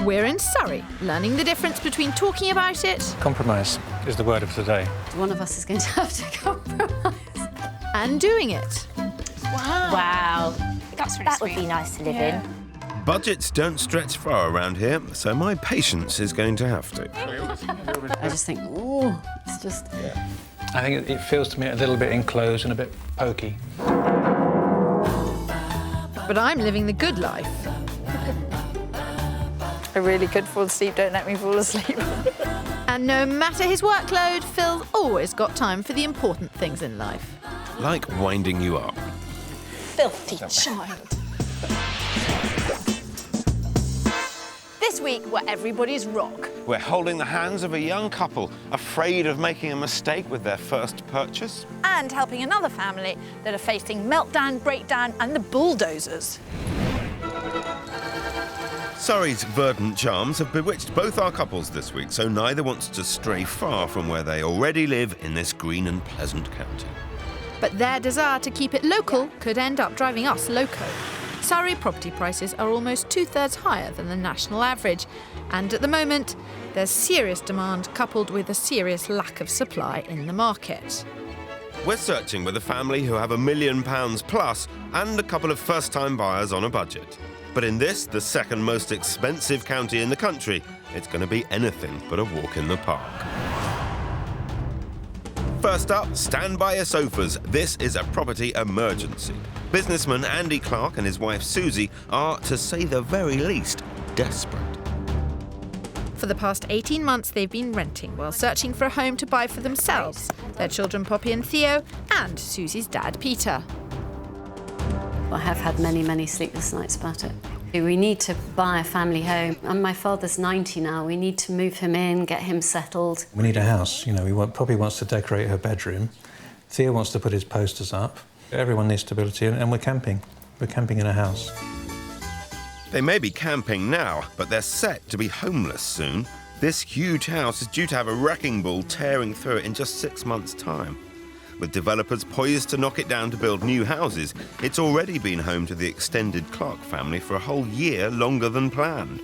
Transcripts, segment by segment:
We're in Surrey, learning the difference between talking about it... Compromise is the word of the day. One of us is going to have to compromise. ...and doing it. Wow. That's really That sweet. would be nice to live in. Budgets don't stretch far around here, so my patience is going to have to. I just think, ooh, it's just... I think it feels to me a little bit enclosed and a bit pokey. But I'm living the good life. I really could fall asleep, don't let me fall asleep. And no matter his workload, Phil's always got time for the important things in life. Like winding you up. Filthy child. This week, we're everybody's rock. We're holding the hands of a young couple afraid of making a mistake with their first purchase. And helping another family that are facing meltdown, breakdown, and the bulldozers. Surrey's verdant charms have bewitched both our couples this week, so neither wants to stray far from where they already live in this green and pleasant county. But their desire to keep it local could end up driving us loco. Surrey property prices are almost 2/3 higher than the national average, and at the moment, there's serious demand coupled with a serious lack of supply in the market. We're searching with a family who have £1 million plus and a couple of first-time buyers on a budget. But in this, the second most expensive county in the country, it's going to be anything but a walk in the park. First up, stand by your sofas. This is a property emergency. Businessman Andy Clark and his wife Susie are, to say the very least, desperate. For the past 18 months, they've been renting while searching for a home to buy for themselves, their children Poppy and Theo, and Susie's dad Peter. I have had many, many sleepless nights about it. We need to buy a family home. And my father's 90 now. We need to move him in, get him settled. We need a house. You know, Poppy wants to decorate her bedroom. Theo wants to put his posters up. Everyone needs stability, and we're camping. We're camping in a house. They may be camping now, but they're set to be homeless soon. This huge house is due to have a wrecking ball tearing through it in just 6 months' time. With developers poised to knock it down to build new houses, it's already been home to the extended Clark family for a whole year longer than planned.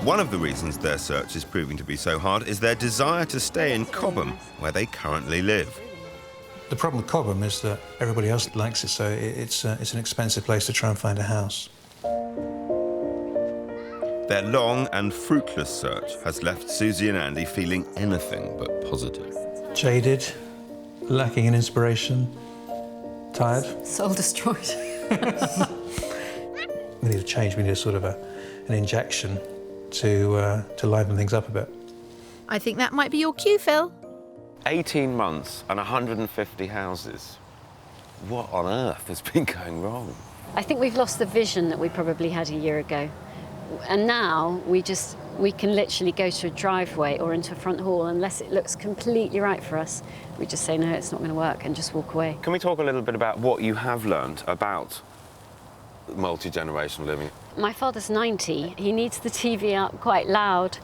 One of the reasons their search is proving to be so hard is their desire to stay in Cobham, where they currently live. The problem with Cobham is that everybody else likes it, so it's an expensive place to try and find a house. Their long and fruitless search has left Susie and Andy feeling anything but positive. Jaded, lacking in inspiration, tired. Soul destroyed. We need a change. We need a sort of an injection to liven things up a bit. I think that might be your cue, Phil. 18 months and 150 houses. What on earth has been going wrong? I think we've lost the vision that we probably had a year ago. And now we can literally go to a driveway or into a front hall, unless it looks completely right for us. We just say, no, it's not going to work, and just walk away. Can we talk a little bit about what you have learned about multi-generational living? My father's 90. He needs the TV up quite loud.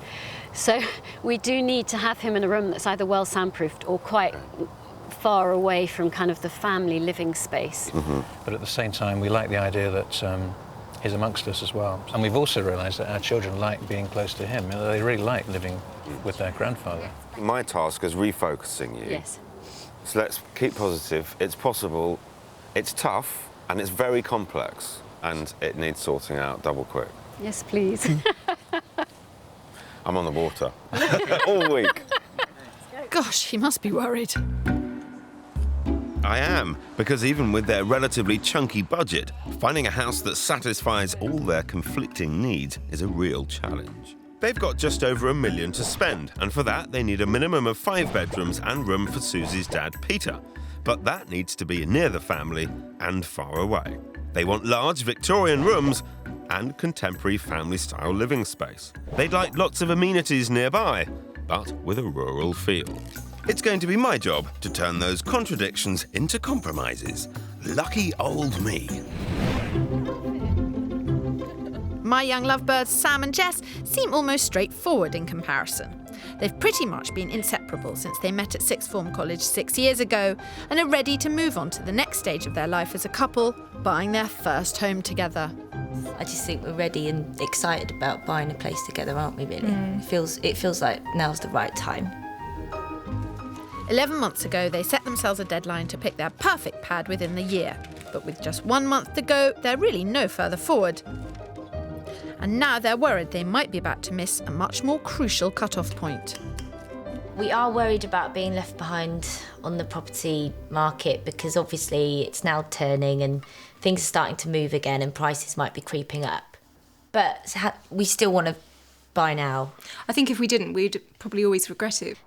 So we do need to have him in a room that's either well soundproofed or quite far away from kind of the family living space. Mm-hmm. But at the same time, we like the idea that he's amongst us as well. And we've also realised that our children like being close to him. You know, they really like living with their grandfather. My task is refocusing you. Yes. So let's keep positive. It's possible, it's tough, and it's very complex, and it needs sorting out double quick. Yes, please. I'm on the water all week. Gosh, he must be worried. I am, because even with their relatively chunky budget, finding a house that satisfies all their conflicting needs is a real challenge. They've got just over £1 million to spend, and for that they need a minimum of 5 bedrooms and room for Susie's dad, Peter. But that needs to be near the family and far away. They want large Victorian rooms and contemporary family-style living space. They'd like lots of amenities nearby, but with a rural feel. It's going to be my job to turn those contradictions into compromises. Lucky old me. My young lovebirds Sam and Jess seem almost straightforward in comparison. They've pretty much been inseparable since they met at sixth form college 6 years ago and are ready to move on to the next stage of their life as a couple, buying their first home together. I just think we're ready and excited about buying a place together, aren't we, really? It feels like now's the right time. 11 months ago, they set themselves a deadline to pick their perfect pad within the year. But with just 1 month to go, they're really no further forward. And now they're worried they might be about to miss a much more crucial cut-off point. We are worried about being left behind on the property market because obviously it's now turning and things are starting to move again and prices might be creeping up. But we still want to buy now. I think if we didn't, we'd probably always regret it.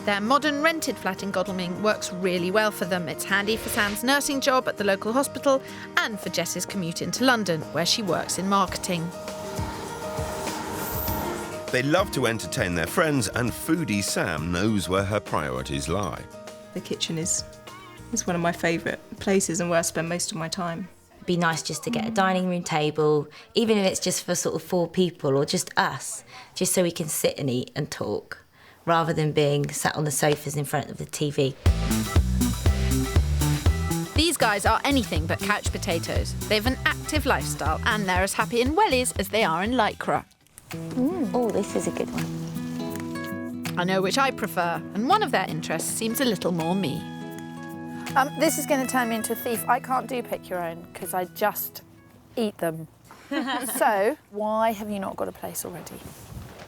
Their modern rented flat in Godalming works really well for them. It's handy for Sam's nursing job at the local hospital and for Jess's commute into London, where she works in marketing. They love to entertain their friends, and foodie Sam knows where her priorities lie. The kitchen is one of my favourite places and where I spend most of my time. It'd be nice just to get a dining room table, even if it's just for sort of 4 people or just us, just so we can sit and eat and talk, rather than being sat on the sofas in front of the TV. These guys are anything but couch potatoes. They've an active lifestyle and they're as happy in wellies as they are in lycra. Oh, this is a good one. I know which I prefer, and one of their interests seems a little more me. This is going to turn me into a thief. I can't do pick your own because I just eat them. So, why have you not got a place already?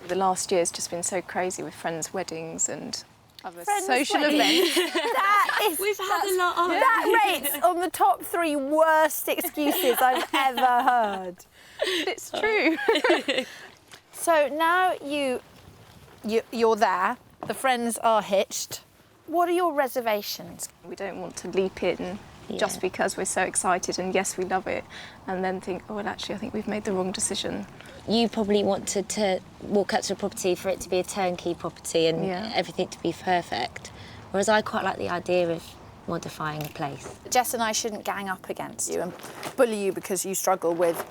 The last year's just been so crazy with friends' weddings and other Friends' social weddings. events. We've had a lot on. That rates on the top 3 worst excuses I've ever heard. It's true. So now you're there, the friends are hitched. What are your reservations? We don't want to leap in just because we're so excited and yes, we love it, and then think, oh, well, actually, I think we've made the wrong decision. You probably wanted to walk up to a property for it to be a turnkey property and everything to be perfect, whereas I quite like the idea of modifying a place. Jess and I shouldn't gang up against you and bully you because you struggle with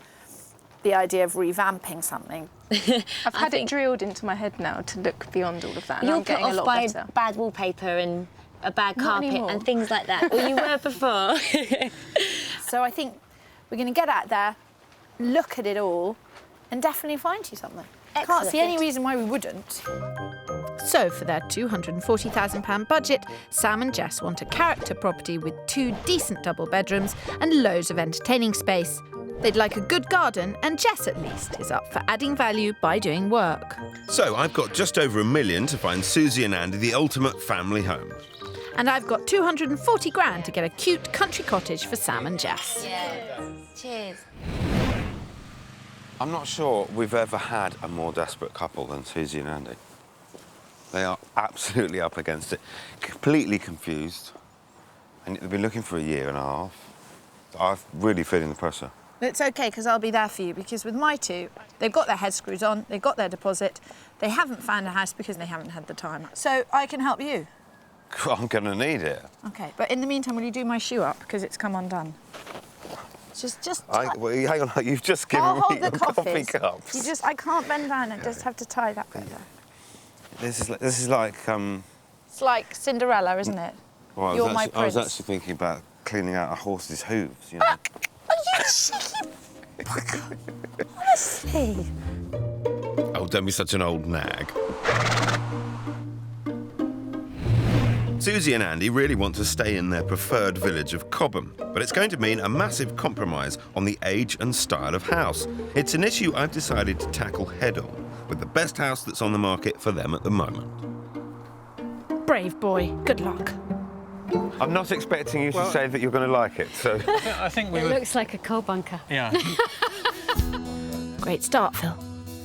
the idea of revamping something. I've had it drilled into my head now to look beyond all of that, and You're I'm getting a put lot off by better. bad wallpaper and a bad Not carpet anymore. and things like that. Well, you were before. So I think we're going to get out there, look at it all, and definitely find you something. Can't see any reason why we wouldn't. So for their £240,000 budget, Sam and Jess want a character property with 2 decent double bedrooms and loads of entertaining space. They'd like a good garden, and Jess at least is up for adding value by doing work. So I've got just over £1 million to find Susie and Andy the ultimate family home. And I've got 240 grand to get a cute country cottage for Sam and Jess. Cheers. I'm not sure we've ever had a more desperate couple than Susie and Andy. They are absolutely up against it, completely confused, and they've been looking for 1.5 years. I'm really feeling the pressure. It's OK, because I'll be there for you, because with my 2, they've got their head screws on, they've got their deposit, they haven't found a house because they haven't had the time. So I can help you. I'm going to need it. OK, but in the meantime, will you do my shoe up, because it's come undone? Well, hang on, you've just given I'll me hold the coffee cups. cups. I can't bend down and just have to tie that bit there. This is like. It's like Cinderella, isn't it? Well, You're my I was prince. actually thinking about cleaning out a horse's hooves. You know. Are you cheeky? Honestly. Oh, don't be such an old nag. Susie and Andy really want to stay in their preferred village of Cobham, but it's going to mean a massive compromise on the age and style of house. It's an issue I've decided to tackle head-on, with the best house that's on the market for them at the moment. Brave boy, good luck. I'm not expecting you to say that you're going to like it, so. I think we It would. looks like a coal bunker. Yeah. Great start, Phil.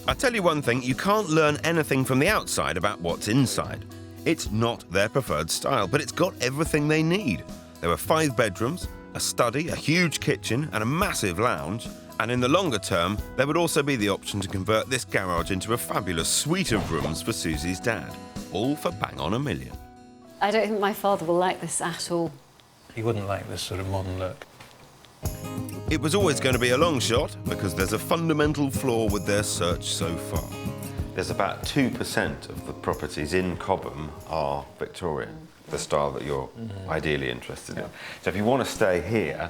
I'll tell you one thing, you can't learn anything from the outside about what's inside. It's not their preferred style, but it's got everything they need. There are 5 bedrooms, a study, a huge kitchen, and a massive lounge. And in the longer term, there would also be the option to convert this garage into a fabulous suite of rooms for Susie's dad, all for bang on £1 million. I don't think my father will like this at all. He wouldn't like this sort of modern look. It was always going to be a long shot because there's a fundamental flaw with their search so far. There's about 2% of the properties in Cobham are Victorian, the style that you're ideally interested in. So if you want to stay here,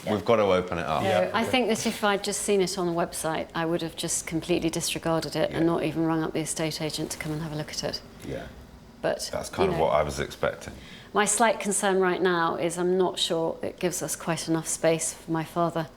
we've got to open it up. I think that if I'd just seen it on the website, I would have just completely disregarded it and not even rung up the estate agent to come and have a look at it. Yeah. But That's kind of what I was expecting. My slight concern right now is I'm not sure it gives us quite enough space for my father.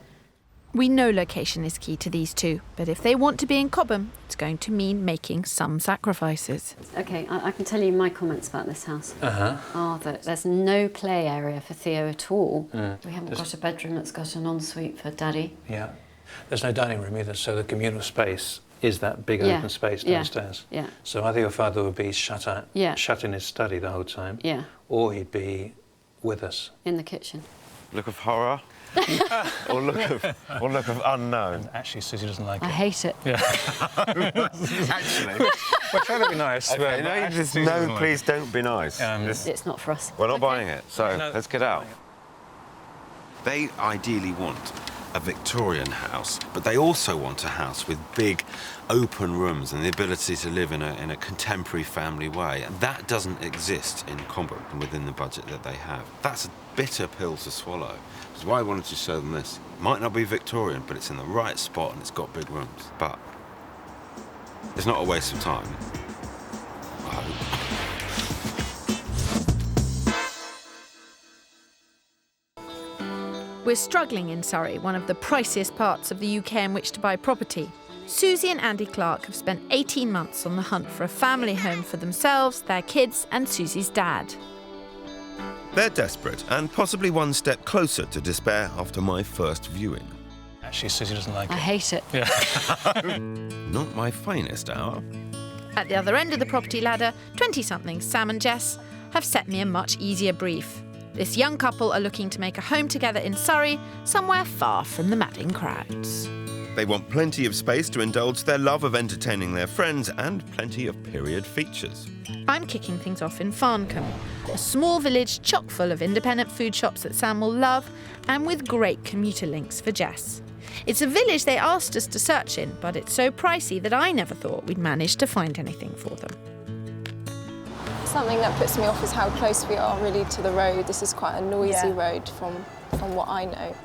We know location is key to these two, but if they want to be in Cobham, it's going to mean making some sacrifices. OK, I can tell you my comments about this house are that there's no play area for Theo at all. We haven't got a bedroom that's got an ensuite for Daddy. Yeah. There's no dining room either, so the communal space is that big open space downstairs. Yeah. So either your father would be shut in his study the whole time, or he'd be with us. In the kitchen. Look of horror? or look of unknown? Actually, Susie doesn't like it. I hate it. Yeah. Actually. We're trying to be nice. Okay, no, please don't be nice. It's not for us. We're not buying it, so let's get out. They ideally want a Victorian house, but they also want a house with big open rooms and the ability to live in a contemporary family way. And that doesn't exist in Cobham within the budget that they have. That's a bitter pill to swallow. That's why I wanted to show them this. It might not be Victorian, but it's in the right spot and it's got big rooms. But it's not a waste of time, I hope. We're struggling in Surrey, one of the priciest parts of the UK in which to buy property. Susie and Andy Clark have spent 18 months on the hunt for a family home for themselves, their kids and Susie's dad. They're desperate and possibly one step closer to despair after my first viewing. Actually, Susie doesn't like it. I hate it. Yeah. Not my finest hour. At the other end of the property ladder, 20-somethings Sam and Jess have set me a much easier brief. This young couple are looking to make a home together in Surrey, somewhere far from the madding crowds. They want plenty of space to indulge their love of entertaining their friends and plenty of period features. I'm kicking things off in Farncombe, a small village chock full of independent food shops that Sam will love and with great commuter links for Jess. It's a village they asked us to search in, but it's so pricey that I never thought we'd manage to find anything for them. Something that puts me off is how close we are really to the road. This is quite a noisy road from what I know.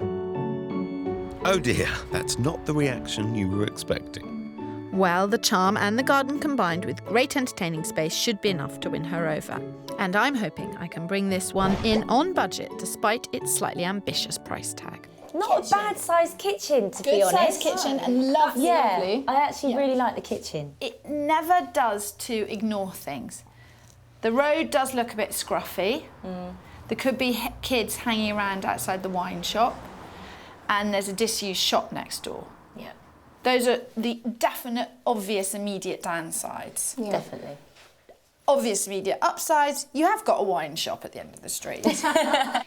Oh dear, that's not the reaction you were expecting. Well, the charm and the garden combined with great entertaining space should be enough to win her over. And I'm hoping I can bring this one in on budget despite its slightly ambitious price tag. Not a bad sized kitchen, to be honest. Good sized kitchen and lovely. I actually really like the kitchen. It never does to ignore things. The road does look a bit scruffy. There could be kids hanging around outside the wine shop, and there's a disused shop next door. Yeah. Those are the definite, obvious, immediate downsides. Yeah. Definitely. Obvious immediate upsides, you have got a wine shop at the end of the street.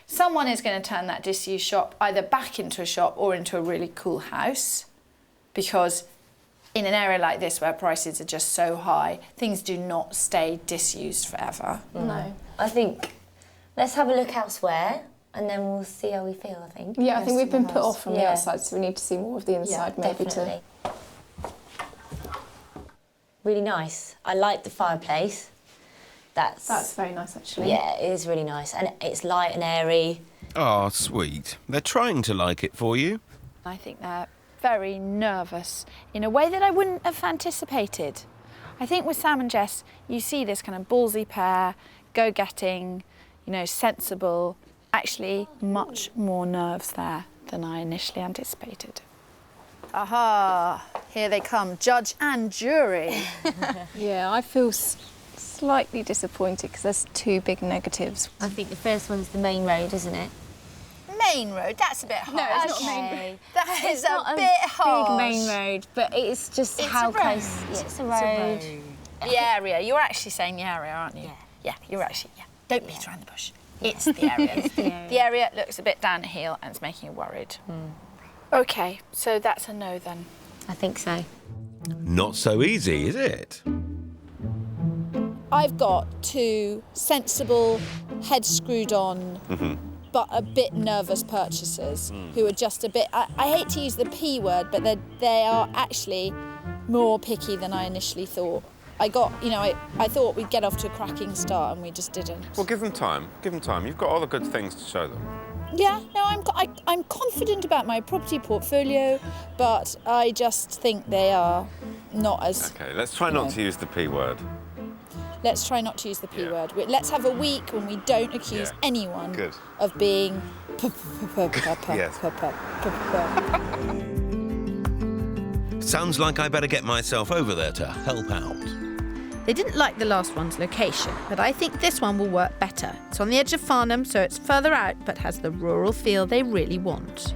Someone is going to turn that disused shop either back into a shop or into a really cool house, because in an area like this where prices are just so high, things do not stay disused forever. No. I think let's have a look elsewhere and then we'll see how we feel, I think. Yeah, I think we've been put off from the outside, so we need to see more of the inside maybe definitely. Really nice. I like the fireplace. That's very nice, actually. Yeah, it is really nice. And it's light and airy. Ah, sweet. They're trying to like it for you. I think they're very nervous in a way that I wouldn't have anticipated. I think with Sam and Jess, you see this kind of ballsy pair, go-getting, sensible, actually much more nerves there than I initially anticipated. Aha, here they come, judge and jury. Yeah, I feel slightly disappointed because there's two big negatives. I think the first one's the main road, isn't it? Main road, that's a bit harsh. No, it's not main road. That is a bit harsh. Big main road, but it's just how close. Yeah, it's a road. The area, you're actually saying the area, aren't you? Yeah, you're actually, Don't beat around the bush. It's the area. The area looks a bit down the hill and it's making you worried. OK, so that's a no then. I think so. Not so easy, is it? I've got two sensible, head screwed on, but a bit nervous purchasers who are just a bit, I hate to use the P word, but they are actually more picky than I initially thought. I thought we'd get off to a cracking start and we just didn't. Well, give them time. Give them time. You've got all the good things to show them. Yeah, no, I'm confident about my property portfolio, but I just think they are not as... OK, let's try not to use the P word. Let's try not to use the P word. Let's have a week when we don't accuse anyone of being... Sounds like I better get myself over there to help out. They didn't like the last one's location, but I think this one will work better. It's on the edge of Farnham, so it's further out, but has the rural feel they really want.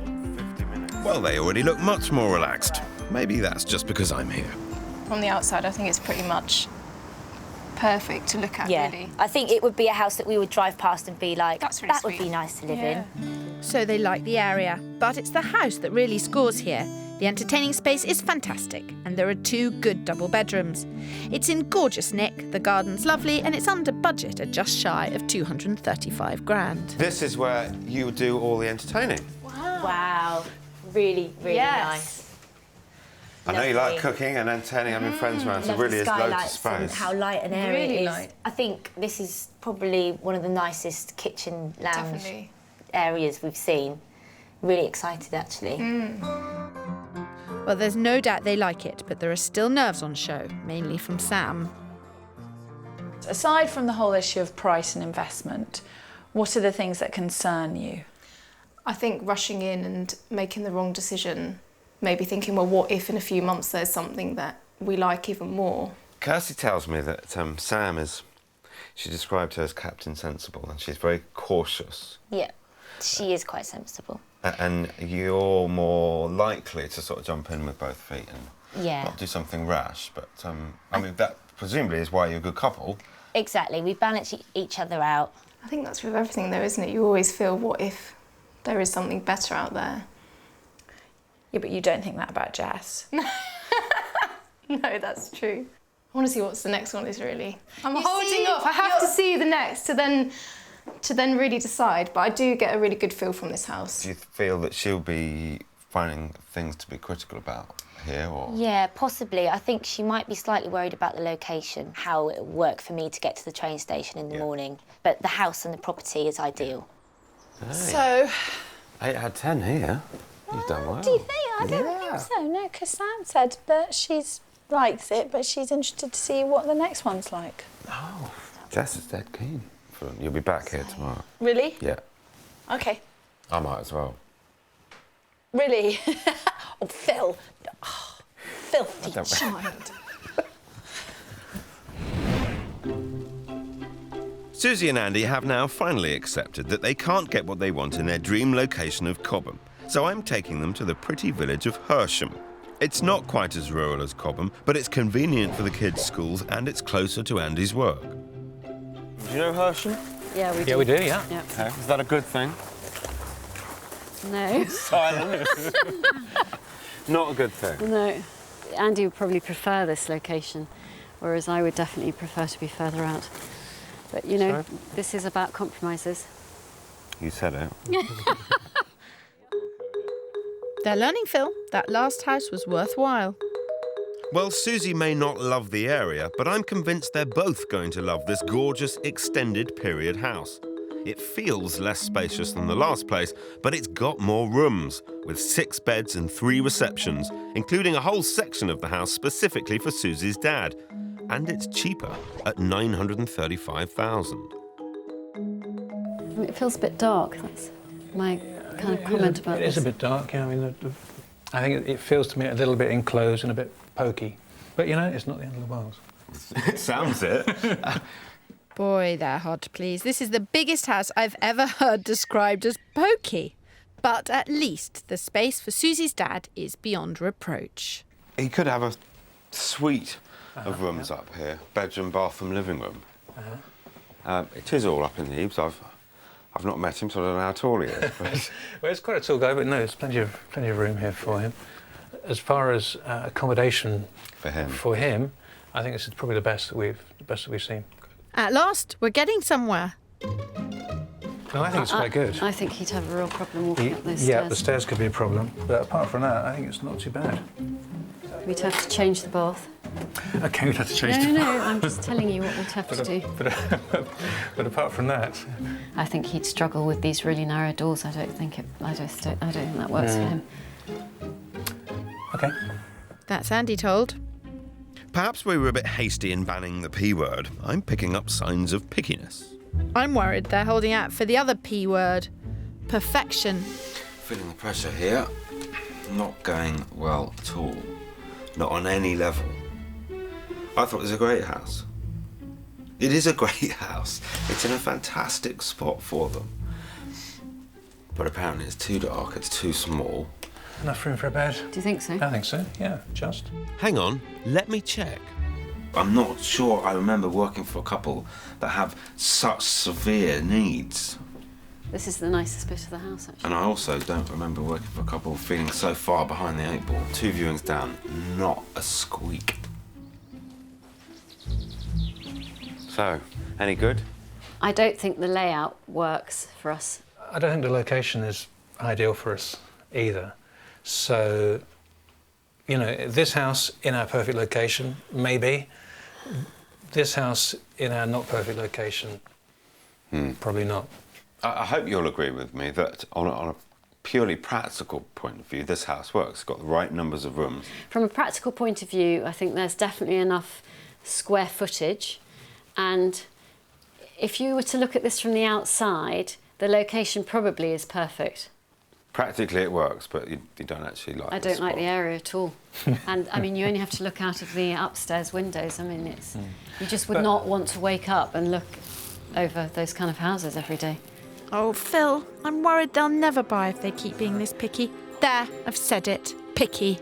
Well, they already look much more relaxed. Maybe that's just because I'm here. From the outside, I think it's pretty much perfect to look at, really. I think it would be a house that we would drive past and be like, That's really that would sweet. be nice to live in. So they like the area, but it's the house that really scores here. The entertaining space is fantastic, and there are 2 good double bedrooms. It's in gorgeous nick, the garden's lovely, and it's under budget at just shy of 235 grand. This is where you do all the entertaining. Wow. Really, really nice. I know you like cooking and entertaining. I'm in friends around, so it really is loads of space. And how light an area Really it is. light. I think this is probably one of the nicest kitchen lounge areas we've seen. Really excited, actually. Well, there's no doubt they like it, but there are still nerves on show, mainly from Sam. Aside from the whole issue of price and investment, what are the things that concern you? I think rushing in and making the wrong decision, maybe thinking, well, what if in a few months there's something that we like even more? Kirstie tells me that Sam is... She described her as Captain Sensible, and she's very cautious. Yeah, she is quite sensible. And you're more likely to sort of jump in with both feet and not do something rash. But, I mean, that presumably is why you're a good couple. Exactly, we balance each other out. I think that's with everything, though, isn't it? You always feel, what if there is something better out there? Yeah, but you don't think that about Jess. No, that's true. I want to see what the next one is, really. I'm holding off. I have to see the next to then really decide. But I do get a really good feel from this house. Do you feel that she'll be finding things to be critical about here, or...? Yeah, possibly. I think she might be slightly worried about the location, how it would work for me to get to the train station in the morning. But the house and the property is ideal. Hey. So... 8 out of 10 here. You've done well. Do you think? I don't think so, no, because Sam said that she likes it, but she's interested to see what the next one's like. Oh, Jess is dead keen. You'll be back here tomorrow. Really? Yeah. OK. I might as well. Really? Oh, Phil. Oh, filthy child. Susie and Andy have now finally accepted that they can't get what they want in their dream location of Cobham, so I'm taking them to the pretty village of Hersham. It's not quite as rural as Cobham, but it's convenient for the kids' schools and it's closer to Andy's work. Do you know Hersham? Yeah, we do. Yeah, we do, yeah. Yep. Okay. Is that a good thing? No. Silence. Not a good thing. No. Andy would probably prefer this location, whereas I would definitely prefer to be further out. But, you know, this is about compromises. You said it. They're learning, Phil. That last house was worthwhile. Well, Susie may not love the area, but I'm convinced they're both going to love this gorgeous extended period house. It feels less spacious than the last place, but it's got more rooms, with 6 beds and 3 receptions, including a whole section of the house specifically for Susie's dad. And it's cheaper at $935,000. It feels a bit dark. That's my kind of comment about this. It is a bit dark, yeah. I mean, I think it feels to me a little bit enclosed and a bit pokey. But, you know, it's not the end of the world. It sounds it. Boy, they're hard to please. This is the biggest house I've ever heard described as pokey. But at least the space for Susie's dad is beyond reproach. He could have a suite of rooms up here. Bedroom, bathroom, living room. It is all up in the eaves. I've not met him, so I don't know how tall he is. But... Well, it's quite a tall guy, but no, there's plenty of room here for him. As far as accommodation for him, I think this is probably the best that we've seen. At last, we're getting somewhere. No, I think it's quite good. I think he'd have a real problem walking up those stairs. Yeah, the stairs could be a problem, but apart from that, I think it's not too bad. We'd have to change the bath. Okay, we'd have to change No, I'm just telling you what we'd have to do. But apart from that... I think he'd struggle with these really narrow doors. I don't think that works for him. OK. That's Andy told. Perhaps we were a bit hasty in banning the P word. I'm picking up signs of pickiness. I'm worried they're holding out for the other P word, perfection. Feeling the pressure here. Not going well at all. Not on any level. I thought it was a great house. It is a great house. It's in a fantastic spot for them. But apparently it's too dark, it's too small. Enough room for a bed? Do you think so? I think so, yeah, just. Hang on, let me check. I'm not sure I remember working for a couple that have such severe needs. This is the nicest bit of the house, actually. And I also don't remember working for a couple feeling so far behind the 8 ball. 2 viewings down, not a squeak. So, any good? I don't think the layout works for us. I don't think the location is ideal for us either. So, you know, this house in our perfect location, maybe. This house in our not perfect location, probably not. I hope you'll agree with me that on a purely practical point of view, this house works. It's got the right numbers of rooms. From a practical point of view, I think there's definitely enough square footage. And if you were to look at this from the outside, the location probably is perfect. Practically it works, but you don't actually like I don't like the area at all. And, I mean, you only have to look out of the upstairs windows. I mean, it's you just would not want to wake up and look over those kind of houses every day. Oh, Phil, I'm worried they'll never buy if they keep being this picky. There, I've said it. Picky.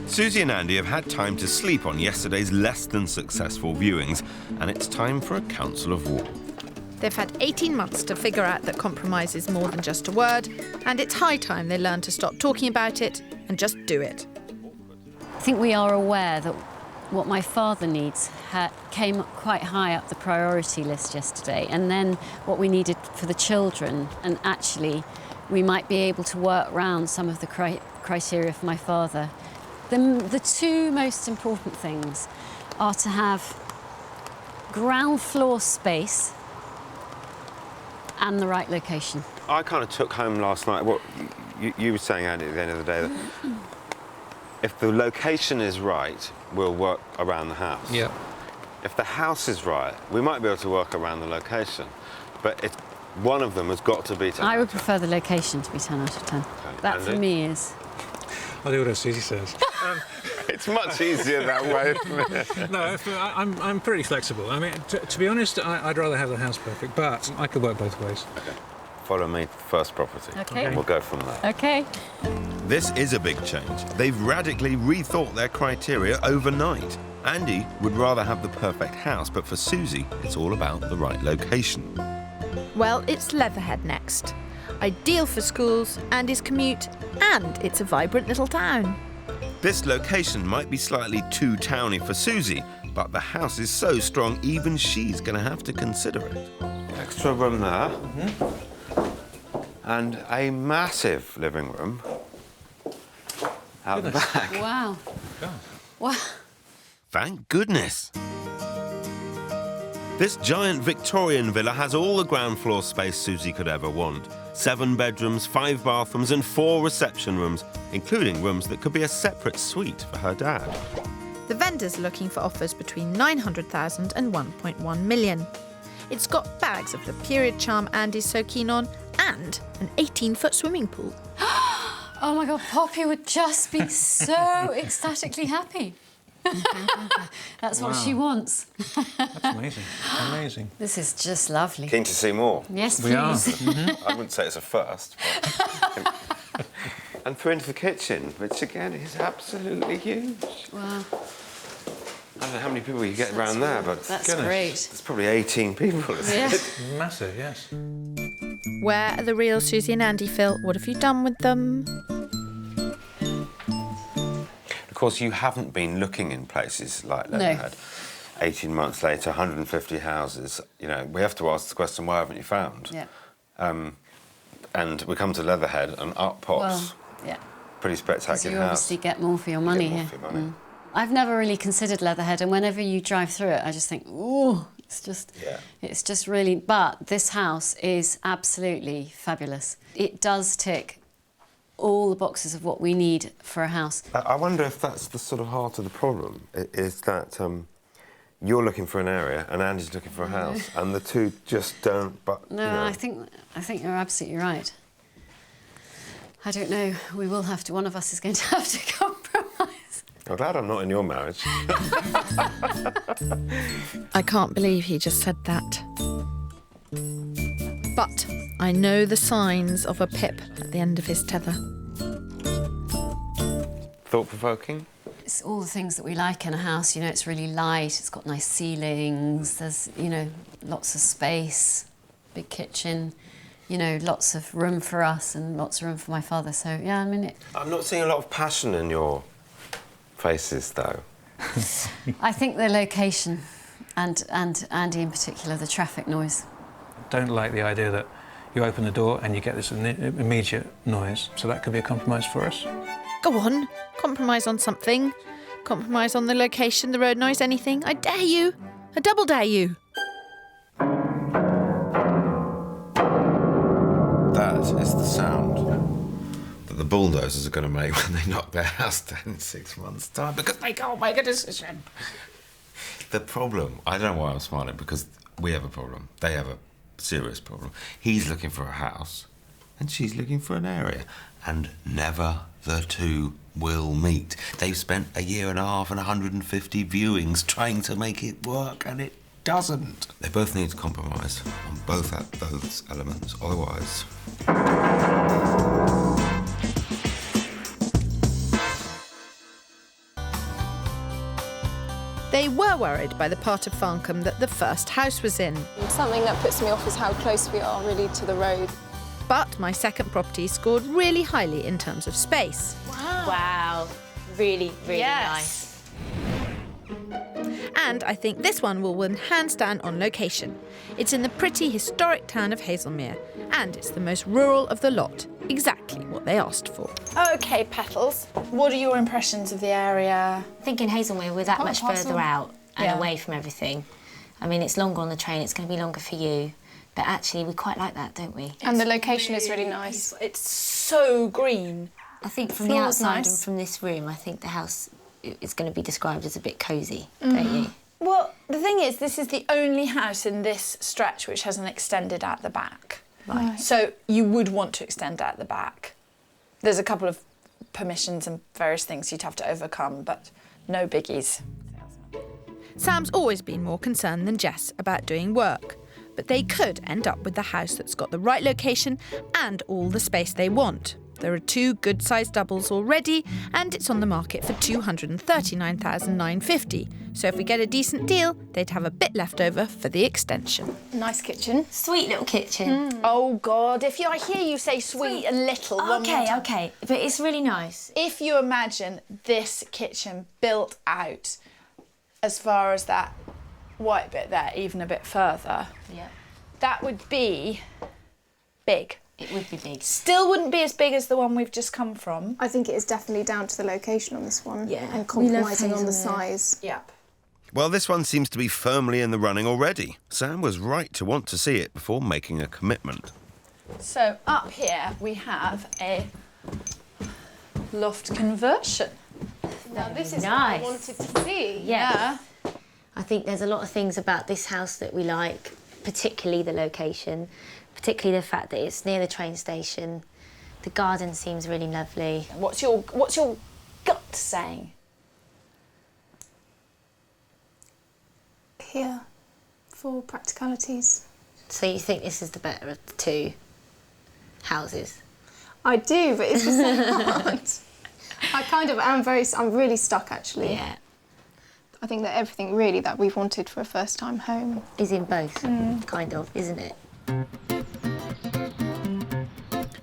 Susie and Andy have had time to sleep on yesterday's less than successful viewings, and it's time for a council of war. They've had 18 months to figure out that compromise is more than just a word, and it's high time they learn to stop talking about it and just do it. I think we are aware that what my father needs came quite high up the priority list yesterday, and then what we needed for the children, and actually we might be able to work around some of the criteria for my father. The two most important things are to have ground floor space and the right location. I kind of took home last night what you were saying, Andy, at the end of the day, that if the location is right, we'll work around the house. Yeah. If the house is right, we might be able to work around the location, but one of them has got to be 10 I would prefer the location to be 10 out of 10. Okay. That, Andy? for me, is... I'll do what Susie says. It's much easier that way, isn't it? No, I'm pretty flexible. I mean, to be honest, I'd rather have the house perfect, but I could work both ways. Okay. Follow me to the first property. Okay. And we'll go from there. OK. This is a big change. They've radically rethought their criteria overnight. Andy would rather have the perfect house, but for Susie, it's all about the right location. Well, it's Leatherhead next. Ideal for schools and his commute, and it's a vibrant little town. This location might be slightly too towny for Susie, but the house is so strong even she's going to have to consider it. Extra room there. And a massive living room out the back. Wow. Yeah. Wow. Thank goodness. This giant Victorian villa has all the ground floor space Susie could ever want. 7 bedrooms, 5 bathrooms and 4 reception rooms, including rooms that could be a separate suite for her dad. The vendors are looking for offers between 900,000 and 1.1 million. It's got bags of the period charm Andy's so keen on and an 18-foot swimming pool. Oh my God, Poppy would just be so ecstatically happy. That's what she wants. That's amazing. Amazing. This is just lovely. Keen to see more? Yes, We are. please. I wouldn't say it's a first. But and through into the kitchen, which again is absolutely huge. Wow. I don't know how many people you get around there, but That's Goodness. great. there's probably 18 people. Yeah. Massive, yes. Where are the real Susie and Andy, Phil? What have you done with them? Of course, you haven't been looking in places like Leatherhead. 18 months later, 150 houses, you know, we have to ask the question, why haven't you found? Yeah. And we come to Leatherhead and up pops. Pretty spectacular you house. obviously get more for your money Get more here. for your money. I've never really considered Leatherhead, and whenever you drive through it, I just think, ooh, it's just really. But this house is absolutely fabulous. It does tick all the boxes of what we need for a house. I wonder if that's the sort of heart of the problem, is that you're looking for an area and Andy's looking for a house, and the two just don't. But no, you know. I think you're absolutely right. I don't know. We will have to. One of us is going to have to compromise. I'm glad I'm not in your marriage. I can't believe he just said that. But I know the signs of a pip at the end of his tether. Thought-provoking? It's all the things that we like in a house. You know, it's really light, it's got nice ceilings, there's, you know, lots of space, big kitchen, you know, lots of room for us and lots of room for my father. So, yeah, I mean... I'm not seeing a lot of passion in your faces, though. I think the location and Andy in particular, the traffic noise. Don't like the idea that you open the door and you get this immediate noise, so that could be a compromise for us. Go on, compromise on something. Compromise on the location, the road noise, anything. I dare you. I double dare you. That is the sound that the bulldozers are going to make when they knock their house down in 6 months' time, because they can't make a decision. The problem, I don't know why I'm smiling, because we have a problem. They have a serious problem. He's looking for a house and she's looking for an area, and never the two will meet. They've spent a year and a half and 150 viewings trying to make it work, and it doesn't. They both need to compromise on both those elements, otherwise... They were worried by the part of Farncombe that the first house was in. Something that puts me off is how close we are really to the road. But my second property scored really highly in terms of space. Wow. Really, really nice. And I think this one will win hands down on location. It's in the pretty historic town of Haslemere, and it's the most rural of the lot. Exactly what they asked for. OK, Petals, what are your impressions of the area? I think in Haslemere we're that much further out and away from everything. I mean, it's longer on the train, it's going to be longer for you. But actually, we quite like that, don't we? And the location is really nice. It's so green. I think from the outside and from this room, I think the house is going to be described as a bit cosy, don't you? Well, the thing is, this is the only house in this stretch which hasn't extended at the back. Right. So you would want to extend at the back. There's a couple of permissions and various things you'd have to overcome, but no biggies. Sam's always been more concerned than Jess about doing work, but they could end up with the house that's got the right location and all the space they want. There are 2 good-sized doubles already, and it's on the market for $239,950. So if we get a decent deal, they'd have a bit left over for the extension. Nice kitchen. Sweet little kitchen. Oh, God, I hear you say sweet and little. OK, but it's really nice. If you imagine this kitchen built out as far as that white bit there, even a bit further, that would be big. It would be big. Still wouldn't be as big as the one we've just come from. I think it is definitely down to the location on this one. Yeah. And compromising on the size. Yep. Well, this one seems to be firmly in the running already. Sam was right to want to see it before making a commitment. So up here we have a loft conversion. Now this is nice. what I wanted to see. Yeah. I think there's a lot of things about this house that we like, particularly the location, particularly the fact that it's near the train station. The garden seems really lovely. What's your gut saying? Here, for practicalities. So you think this is the better of the 2 houses? I do, but it's just so hard. I kind of am I'm really stuck actually. Yeah. I think that everything really that we've wanted for a first-time home Is in both, kind of, isn't it?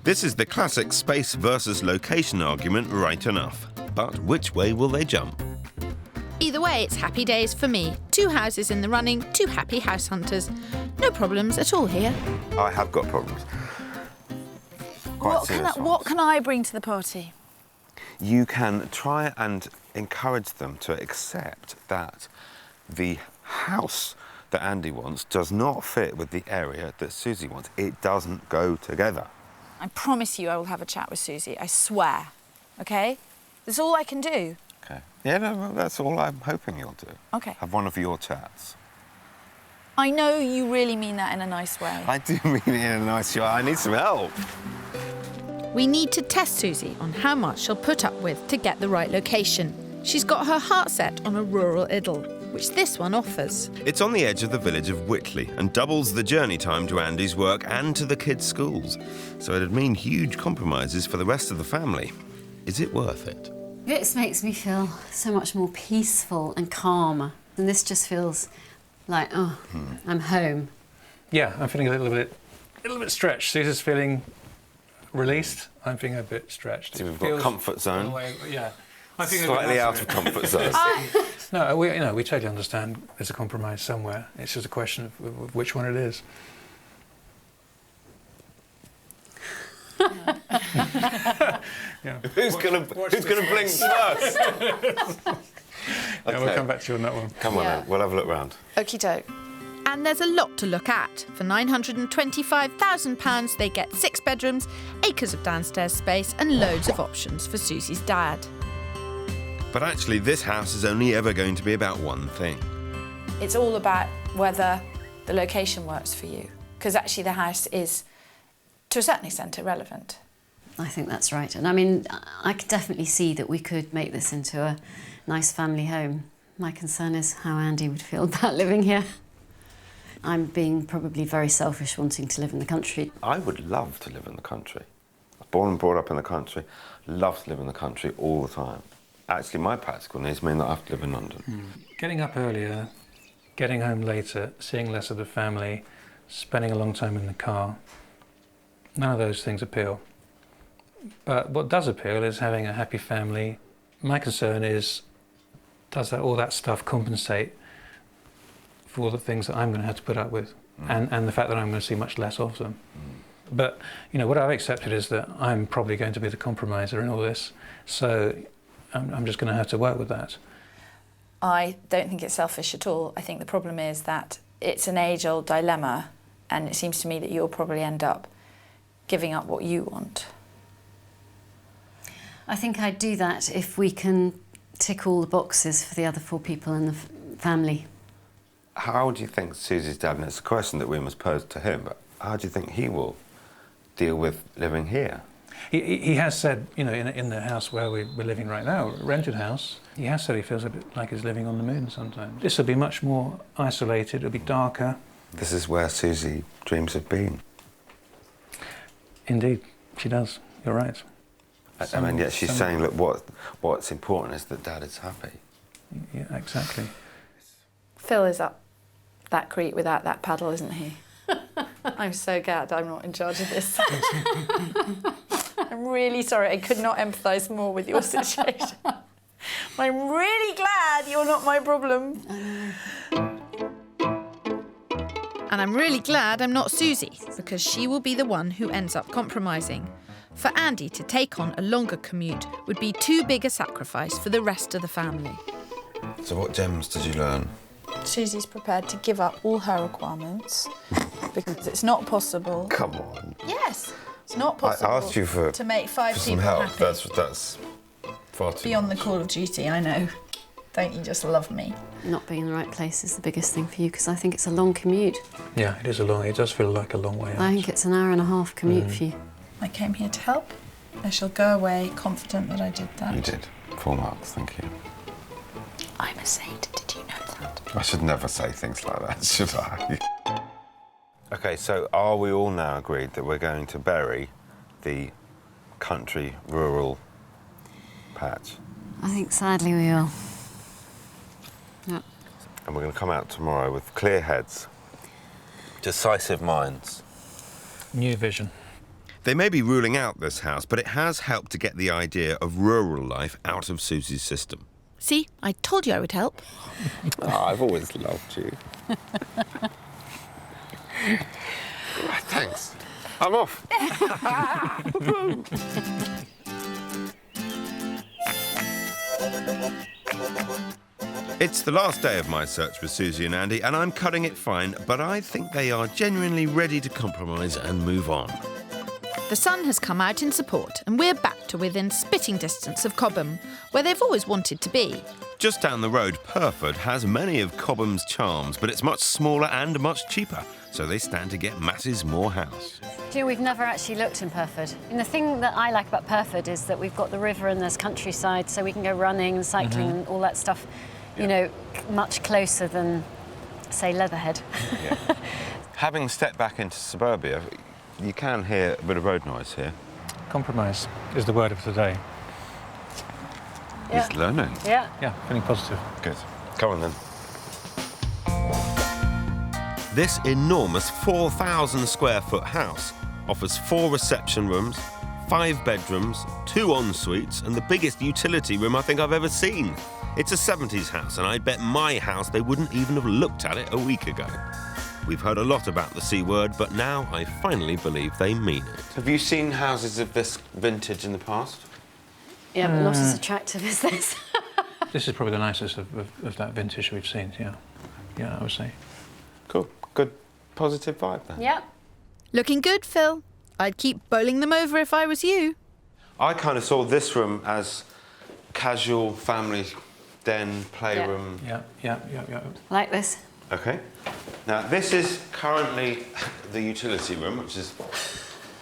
This is the classic space versus location argument right enough. But which way will they jump? Either way, it's happy days for me. 2 houses in the running, 2 happy house hunters. No problems at all here. I have got problems. Quite serious ones. What can I bring to the party? You can try and encourage them to accept that the house that Andy wants does not fit with the area that Susie wants. It doesn't go together. I promise you I will have a chat with Susie, I swear. OK? That's all I can do. OK. Yeah, no, well, that's all I'm hoping you'll do. OK. Have one of your chats. I know you really mean that in a nice way. I do mean it in a nice way. I need some help. We need to test Susie on how much she'll put up with to get the right location. She's got her heart set on a rural idyll, which this one offers. It's on the edge of the village of Whitley and doubles the journey time to Andy's work and to the kids' schools. So it'd mean huge compromises for the rest of the family. Is it worth it? This makes me feel so much more peaceful and calmer. And this just feels like, oh, I'm home. Yeah, I'm feeling a little bit stretched. Susie's feeling released. I'm feeling a bit stretched. So we've got comfort zone. Yeah. Slightly out of comfort zone. No, we totally understand there's a compromise somewhere. It's just a question of which one it is. Yeah. Who's gonna blink first? Yeah, we'll come back to you on that one. Come on, then. We'll have a look round. Okie doke. And there's a lot to look at. For £925,000, they get 6 bedrooms, acres of downstairs space, and loads of options for Susie's dad. But actually, this house is only ever going to be about one thing. It's all about whether the location works for you, because actually the house is, to a certain extent, irrelevant. I think that's right. And I mean, I could definitely see that we could make this into a nice family home. My concern is how Andy would feel about living here. I'm being probably very selfish wanting to live in the country. I would love to live in the country. Born and brought up in the country, love to live in the country all the time. Actually, my practical needs mean that I have to live in London. Getting up earlier, getting home later, seeing less of the family, spending a long time in the car, none of those things appeal. But what does appeal is having a happy family. My concern is, does all that stuff compensate for all the things that I'm going to have to put up with, and the fact that I'm going to see much less of them. But, what I've accepted is that I'm probably going to be the compromiser in all this, so I'm just going to have to work with that. I don't think it's selfish at all. I think the problem is that it's an age-old dilemma, and it seems to me that you'll probably end up giving up what you want. I think I'd do that if we can tick all the boxes for the other 4 people in the family. How do you think Susie's dad, and it's a question that we must pose to him, but how do you think he will deal with living here? He has said, in the house where we're living right now, rented house, he has said he feels a bit like he's living on the moon sometimes. This will be much more isolated, it'll be darker. This is where Susie dreams of being. Indeed, she does. You're right. I mean, yet she's saying, look, what's important is that Dad is happy. Yeah, exactly. Phil is up that creek without that paddle, isn't he? I'm so glad I'm not in charge of this. I'm really sorry, I could not empathise more with your situation. I'm really glad you're not my problem. And I'm really glad I'm not Susie, because she will be the one who ends up compromising. For Andy to take on a longer commute would be too big a sacrifice for the rest of the family. So what gems did you learn? Susie's prepared to give up all her requirements because it's not possible. Come on. Yes, it's not possible. I asked you to make 5 for people some help. happy. That's far too Beyond the much. call of duty, I know. Don't you just love me? Not being in the right place is the biggest thing for you, because I think it's a long commute. Yeah, it does feel like a long way out. I think it's an hour-and-a-half commute for you. I came here to help. I shall go away confident that I did that. You did. 4 marks, thank you. I'm a saint, did you know that? I should never say things like that, should I? OK, so are we all now agreed that we're going to bury the country, rural patch? I think sadly we will. Yeah. And we're going to come out tomorrow with clear heads, decisive minds. New vision. They may be ruling out this house, but it has helped to get the idea of rural life out of Susie's system. See, I told you I would help. Oh, I've always loved you. Thanks. I'm off. It's the last day of my search for Susie and Andy, and I'm cutting it fine, but I think they are genuinely ready to compromise and move on. The sun has come out in support, and we're back to within spitting distance of Cobham, where they've always wanted to be. Just down the road, Purford has many of Cobham's charms, but it's much smaller and much cheaper, so they stand to get masses more house. Do you know, we've never actually looked in Purford. And the thing that I like about Purford is that we've got the river and there's countryside, so we can go running and cycling and all that stuff, you know, much closer than, say, Leatherhead. Yeah. Having stepped back into suburbia, you can hear a bit of road noise here. Compromise is the word of the day. He's learning. Yeah. Yeah, feeling positive. Good. Come on then. This enormous 4,000 square foot house offers 4 reception rooms, 5 bedrooms, 2 en-suites, and the biggest utility room I think I've ever seen. It's a 70s house, and I bet my house they wouldn't even have looked at it a week ago. We've heard a lot about the C word, but now I finally believe they mean it. Have you seen houses of this vintage in the past? Yeah, but not as attractive as this. This is probably the nicest of that vintage we've seen, yeah. Yeah, I would say. Cool. Good positive vibe then. Yeah. Looking good, Phil. I'd keep bowling them over if I was you. I kind of saw this room as casual family den, playroom. Yeah. Like this. Okay. Now, this is currently the utility room, which is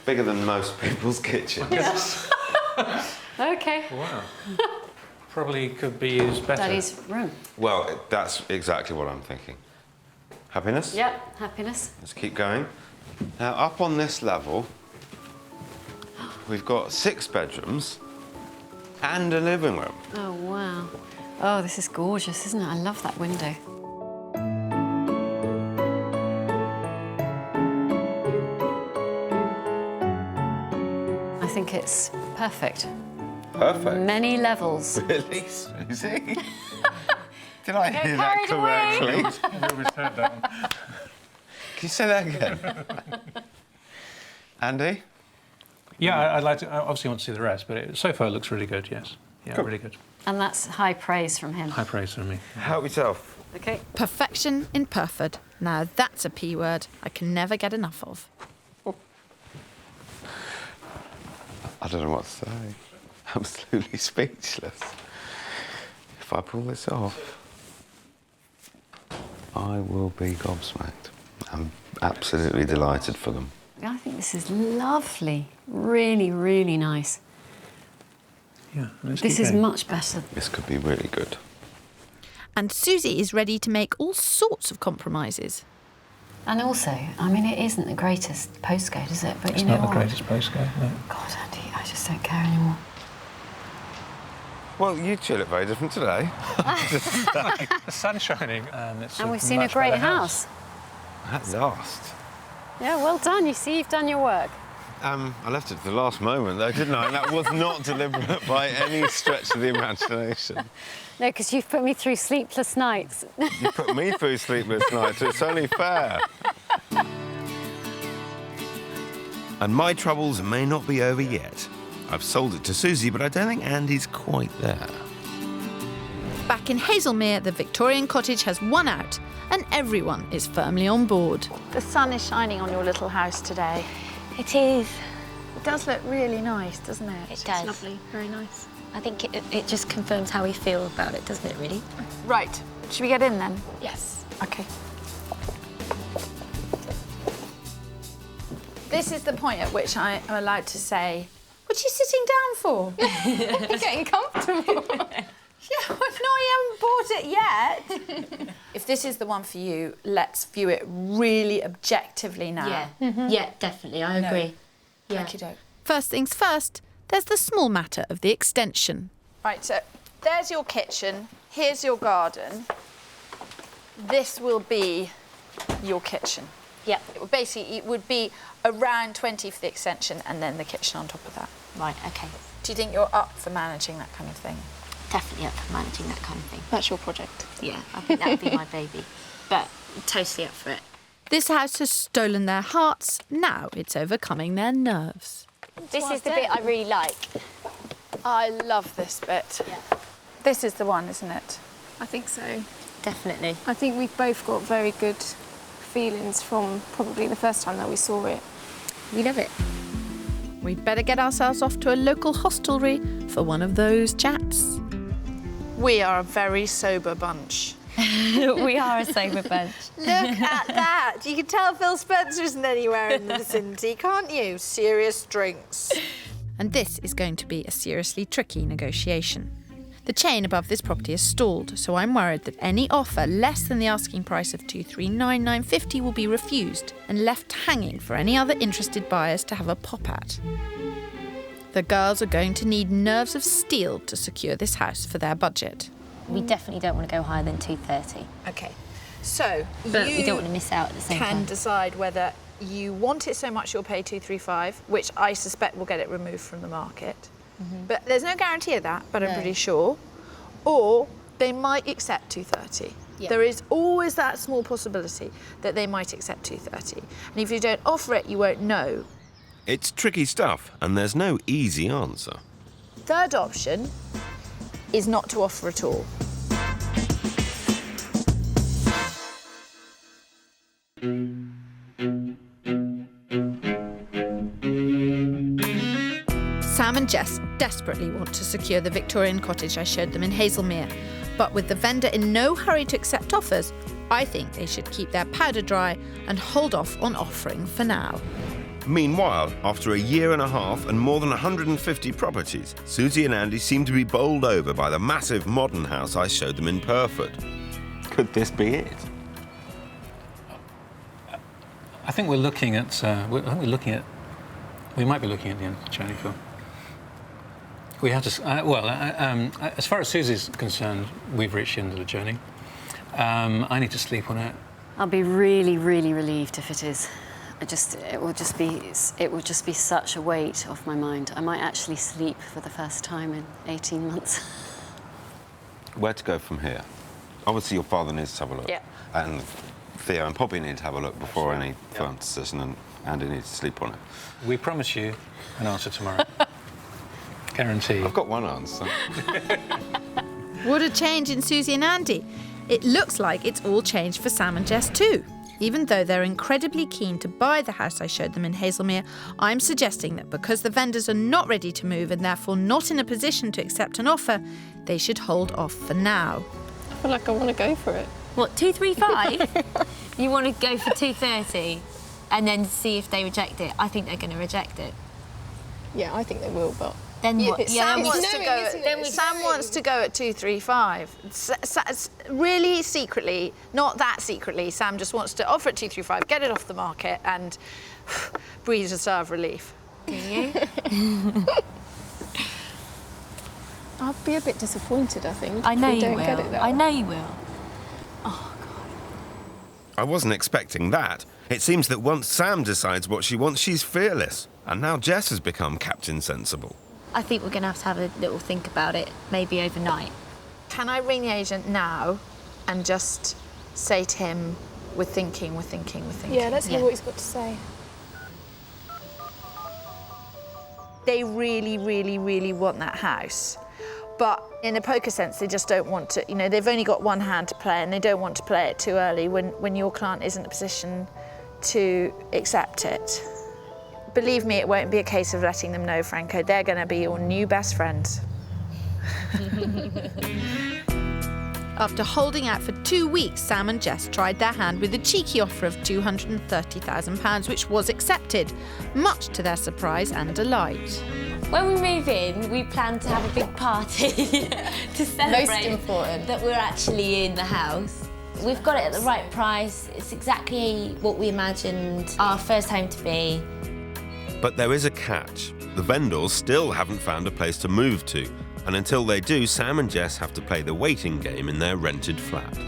bigger than most people's kitchens. Yes. Okay. Wow. Probably could be used better. Daddy's room. Well, that's exactly what I'm thinking. Happiness? Yeah, happiness. Let's keep going. Now, up on this level, we've got 6 bedrooms and a living room. Oh, wow. Oh, this is gorgeous, isn't it? I love that window. I think it's perfect. Perfect. Many levels. Really, Susie? Did I hear carried that correctly? I've always heard that one. Can you say that again? Andy? Yeah, I'd like to. I obviously want to see the rest, but so far it looks really good, yes. Yeah, Cool. really good. And that's high praise from him. High praise from me. Help yourself. Okay. Perfection in Purford. Now that's a P word I can never get enough of. I don't know what to say. Absolutely speechless. If I pull this off, I will be gobsmacked. I'm absolutely delighted for them. I think this is lovely. Really, really nice. Yeah, This is much better. This could be really good. And Susie is ready to make all sorts of compromises. And also, I mean, it isn't the greatest postcode, is it? But It's you know not the what? greatest postcode, no. God, Andy, I just don't care anymore. Well, you two look very different today. The sun's shining, and it's And a we've seen a much great better house. At last. Yeah, well done. You see, you've done your work. I left it to the last moment, though, didn't I? And that was not deliberate by any stretch of the imagination. No, because you've put me through sleepless nights. You put me through sleepless nights, so it's only fair. And my troubles may not be over yet. I've sold it to Susie, but I don't think Andy's quite there. Back in Hazelmere, the Victorian cottage has won out, and everyone is firmly on board. The sun is shining on your little house today. It is. It does look really nice, doesn't it? It does. It's lovely, very nice. I think it just confirms how we feel about it, doesn't it, really? Right, should we get in then? Yes. Okay. This is the point at which I am allowed to say, what are you sitting down for? You're getting comfortable. Yeah, well, no, I haven't bought it yet. If this is the one for you, let's view it really objectively now. Yeah. Yeah, definitely. I agree. Yeah. Okey-doke. First things first, there's the small matter of the extension. Right, so there's your kitchen, here's your garden. This will be your kitchen. Yeah. It would be around 20 for the extension and then the kitchen on top of that. Right, okay. Do you think you're up for managing that kind of thing? definitely up for managing that kind of thing. That's your project. Yeah, I think that would be my baby. But totally up for it. This house has stolen their hearts. Now it's overcoming their nerves. This is the bit I really like. I love this bit. Yeah. This is the one, isn't it? I think so. Definitely. I think we've both got very good feelings from probably the first time that we saw it. We love it. We'd better get ourselves off to a local hostelry for one of those chats. We are a very sober bunch. We are a sober bunch. Look at that. You can tell Phil Spencer isn't anywhere in the vicinity, can't you? Serious drinks. And this is going to be a seriously tricky negotiation. The chain above this property is stalled, so I'm worried that any offer less than the asking price of $239,950 will be refused and left hanging for any other interested buyers to have a pop at. The girls are going to need nerves of steel to secure this house for their budget. We definitely don't want to go higher than 230. OK, so But you we don't want to miss out at the same can time. decide whether you want it so much you'll pay $235, which I suspect will get it removed from the market. But there's no guarantee of that, but I'm No. pretty sure. Or they might accept $230. Yeah. There is always that small possibility that they might accept $230. And if you don't offer it, you won't know. It's tricky stuff, and there's no easy answer. Third option is not to offer at all. Sam and Jess desperately want to secure the Victorian cottage I showed them in Hazelmere, but with the vendor in no hurry to accept offers, I think they should keep their powder dry and hold off on offering for now. Meanwhile, after a year and a half and more than 150 properties, Susie and Andy seem to be bowled over by the massive modern house I showed them in Purford. Could this be it? I think we're looking at. We might be looking at the end of the journey, Phil. We have to. As far as Susie's concerned, we've reached the end of the journey. I need to sleep on it. I'll be really, really relieved if it is. It will just be such a weight off my mind. I might actually sleep for the first time in 18 months. Where to go from here? Obviously, your father needs to have a look. Yeah. And Theo and Poppy need to have a look before any firm decision, and Andy needs to sleep on it. We promise you an answer tomorrow. Guarantee. I've got one answer. What a change in Susie and Andy. It looks like it's all changed for Sam and Jess too. Even though they're incredibly keen to buy the house I showed them in Hazelmere, I'm suggesting that because the vendors are not ready to move and therefore not in a position to accept an offer, they should hold off for now. I feel like I want to go for it. What, 235? You want to go for 230 and then see if they reject it? I think they're going to reject it. Yeah, I think they will, but... Then what? Sam then wants to knowing, go. isn't it? Then It's Sam knowing. wants to go at 235. Really secretly, not that secretly. Sam just wants to offer at 235, get it off the market, and breathe a sigh of relief. do you? I'll be a bit disappointed, I think. I know if we you don't will. Get it that I way. know you will. I wasn't expecting that. It seems that once Sam decides what she wants, she's fearless. And now Jess has become Captain Sensible. I think we're going to have a little think about it, maybe overnight. Can I ring the agent now and just say to him, we're thinking? Yeah, let's hear Yeah. what he's got to say. They really, really, really want that house. But in a poker sense, they just don't want to, they've only got one hand to play and they don't want to play it too early when your client isn't in a position to accept it. Believe me, it won't be a case of letting them know, Franco. They're going to be your new best friends. After holding out for 2 weeks, Sam and Jess tried their hand with a cheeky offer of £230,000, which was accepted, much to their surprise and delight. When we move in, we plan to have a big party to celebrate important. that we're actually in the house. We've got it at the right price. It's exactly what we imagined our first home to be. But there is a catch. The vendors still haven't found a place to move to. And until they do, Sam and Jess have to play the waiting game in their rented flat.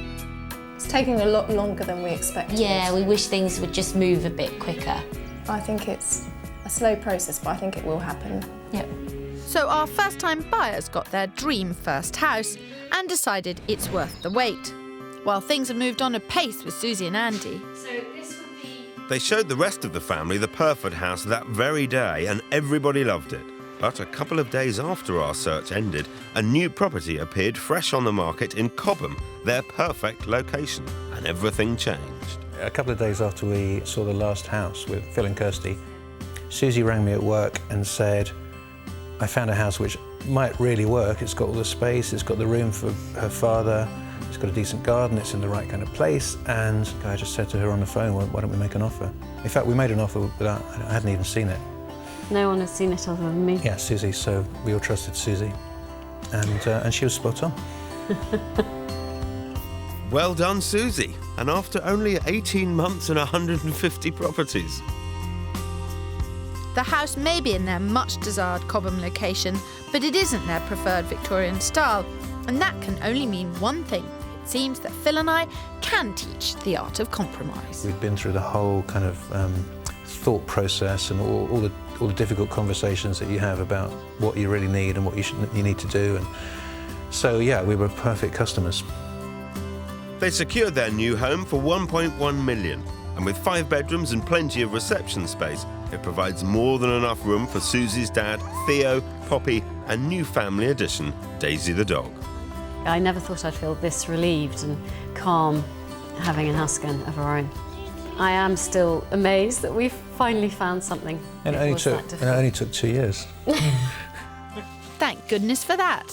It's taking a lot longer than we expected. Yeah, we wish things would just move a bit quicker. I think it's a slow process, but I think it will happen. Yep. So our first-time buyers got their dream first house and decided it's worth the wait. While things have moved on apace with Susie and Andy. They showed the rest of the family the perfect house that very day, and everybody loved it. But a couple of days after our search ended, a new property appeared fresh on the market in Cobham, their perfect location, and everything changed. A couple of days after we saw the last house with Phil and Kirstie, Susie rang me at work and said, I found a house which might really work. It's got all the space, it's got the room for her father, it's got a decent garden, it's in the right kind of place, and I just said to her on the phone, well, why don't we make an offer? In fact, we made an offer without, I hadn't even seen it. No one has seen it other than me. Yeah, Susie, so we all trusted Susie, and she was spot on. Well done, Susie. And after only 18 months and 150 properties. The house may be in their much-desired Cobham location, but it isn't their preferred Victorian style. And that can only mean one thing. It seems that Phil and I can teach the art of compromise. We've been through the whole kind of thought process and all the difficult conversations that you have about what you really need and what you need to do. And so, yeah, we were perfect customers. They secured their new home for £1.1 million. And with 5 bedrooms and plenty of reception space, it provides more than enough room for Susie's dad, Theo, Poppy, and new family addition, Daisy the dog. I never thought I'd feel this relieved and calm having a house again of our own. I am still amazed that we've finally found something. And it only took 2 years. Thank goodness for that.